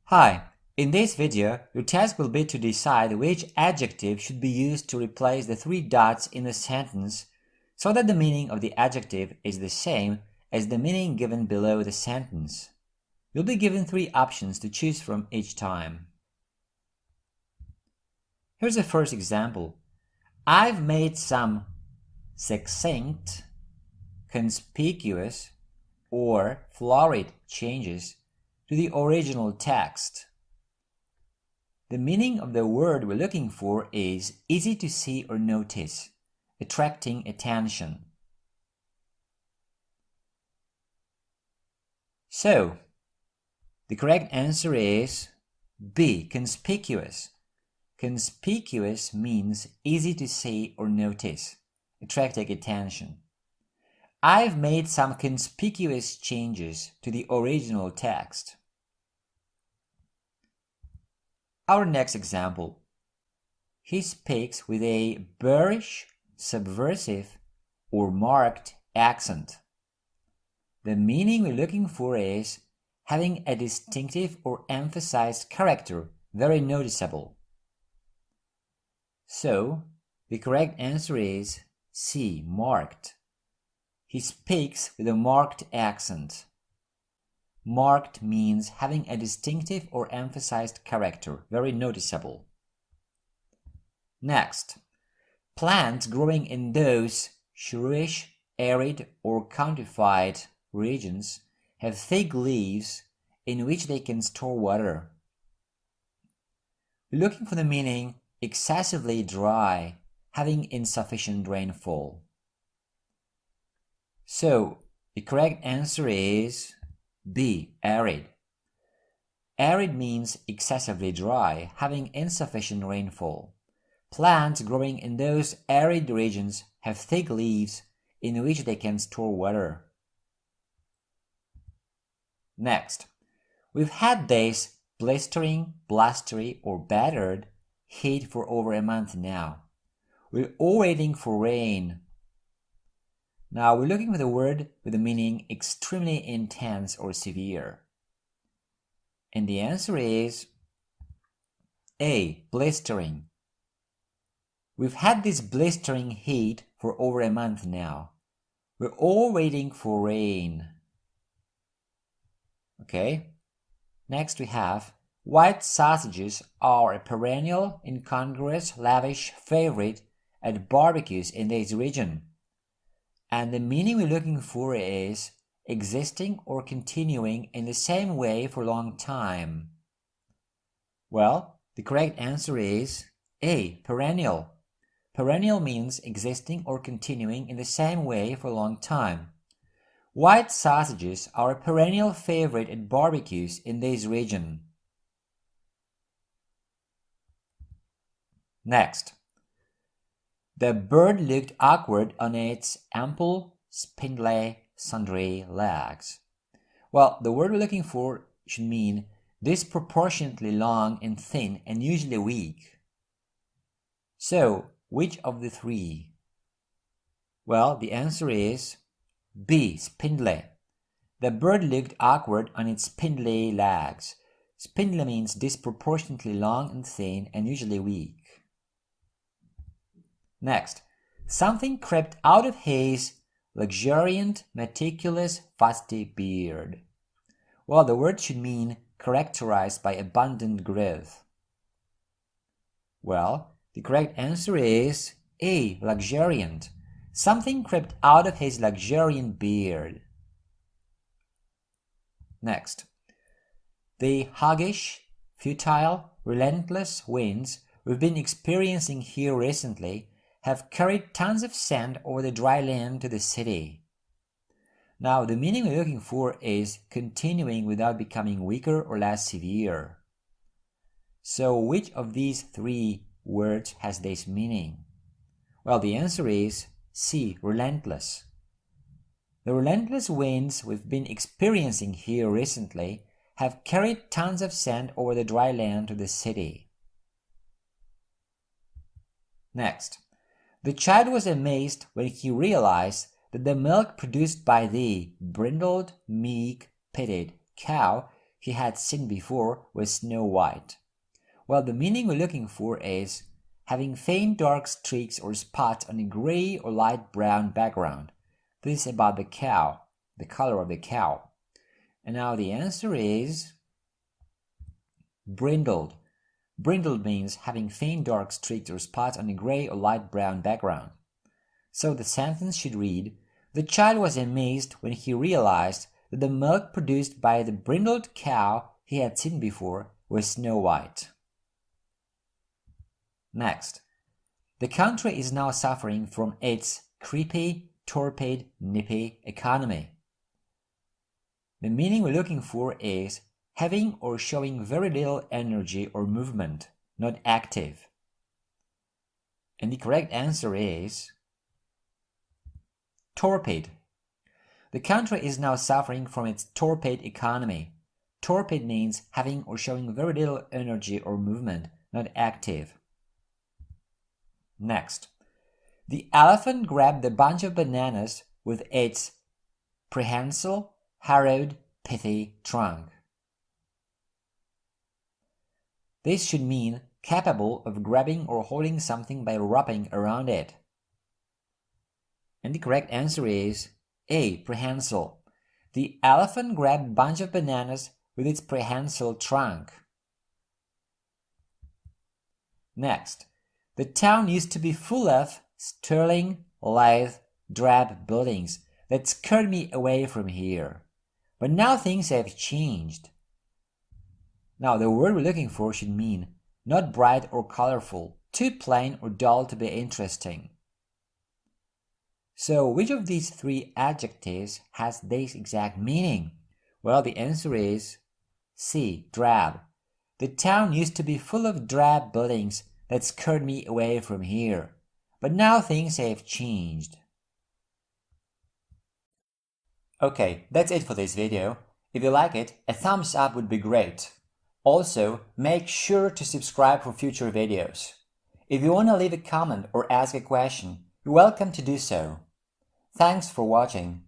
Hi, in this video, your task will be to decide which adjective should be used to replace the three dots in the sentence so that the meaning of the adjective is the same as the meaning given below the sentence. You'll be given three options to choose from each time. Here's the first example. I've made some succinct, conspicuous, or florid changes to the original text. The meaning of the word we're looking for is easy to see or notice, attracting attention. So, the correct answer is B, conspicuous. Conspicuous means easy to see or notice, attracting attention. I've made some conspicuous changes to the original text. Our next example. He speaks with a bearish, subversive, or marked accent. The meaning we're looking for is having a distinctive or emphasized character, very noticeable. So, the correct answer is C, marked. He speaks with a marked accent. Marked means having a distinctive or emphasized character, very noticeable. Next, plants growing in those shrewish, arid, or countrified regions have thick leaves in which they can store water. We're looking for the meaning excessively dry, having insufficient rainfall. So, the correct answer is B, arid. Arid means excessively dry, having insufficient rainfall. Plants growing in those arid regions have thick leaves in which they can store water. Next, we've had this blistering, blustery, or battered heat for over a month now. We're all waiting for rain. Now we're looking for the word with the meaning extremely intense or severe. And the answer is A, blistering. We've had this blistering heat for over a month now. We're all waiting for rain. Okay. Next we have white sausages are a perennial, incongruous, lavish favorite at barbecues in this region. And the meaning we're looking for is existing or continuing in the same way for a long time. Well, the correct answer is A, perennial. Perennial means existing or continuing in the same way for a long time. White sausages are a perennial favorite at barbecues in this region. Next. The bird looked awkward on its ample, spindly, sundry legs. Well, the word we're looking for should mean disproportionately long and thin and usually weak. So, which of the three? Well, the answer is B, spindly. The bird looked awkward on its spindly legs. Spindly means disproportionately long and thin and usually weak. Next, something crept out of his luxuriant, meticulous, fusty beard. Well, the word should mean characterized by abundant growth. Well, the correct answer is A, luxuriant. Something crept out of his luxuriant beard. Next, the hoggish, futile, relentless winds we've been experiencing here recently have carried tons of sand over the dry land to the city. Now, the meaning we're looking for is continuing without becoming weaker or less severe. So, which of these three words has this meaning? Well, the answer is C, relentless. The relentless winds we've been experiencing here recently have carried tons of sand over the dry land to the city. Next. The child was amazed when he realized that the milk produced by the brindled, meek, pitted cow he had seen before was snow white. Well, the meaning we're looking for is having faint dark streaks or spots on a gray or light brown background. This is about the cow, the color of the cow. And now the answer is brindled. Brindled means having faint dark streaks or spots on a gray or light brown background. So the sentence should read, the child was amazed when he realized that the milk produced by the brindled cow he had seen before was snow white. Next, the country is now suffering from its creepy, torpid, nippy economy. The meaning we're looking for is having or showing very little energy or movement, not active. And the correct answer is torpid. The country is now suffering from its torpid economy. Torpid means having or showing very little energy or movement, not active. Next, the elephant grabbed the bunch of bananas with its prehensile, harrowed, pithy trunk. This should mean capable of grabbing or holding something by wrapping around it. And the correct answer is A. Prehensile. The elephant grabbed a bunch of bananas with its prehensile trunk. Next, the town used to be full of sterling, lithe, drab buildings that scared me away from here. But now things have changed. Now the word we're looking for should mean not bright or colorful, too plain or dull to be interesting. So which of these three adjectives has this exact meaning? Well, the answer is C. Drab. The town used to be full of drab buildings that scared me away from here. But now things have changed. Okay, that's it for this video. If you like it, a thumbs up would be great. Also, make sure to subscribe for future videos. If you want to leave a comment or ask a question, you're welcome to do so. Thanks for watching.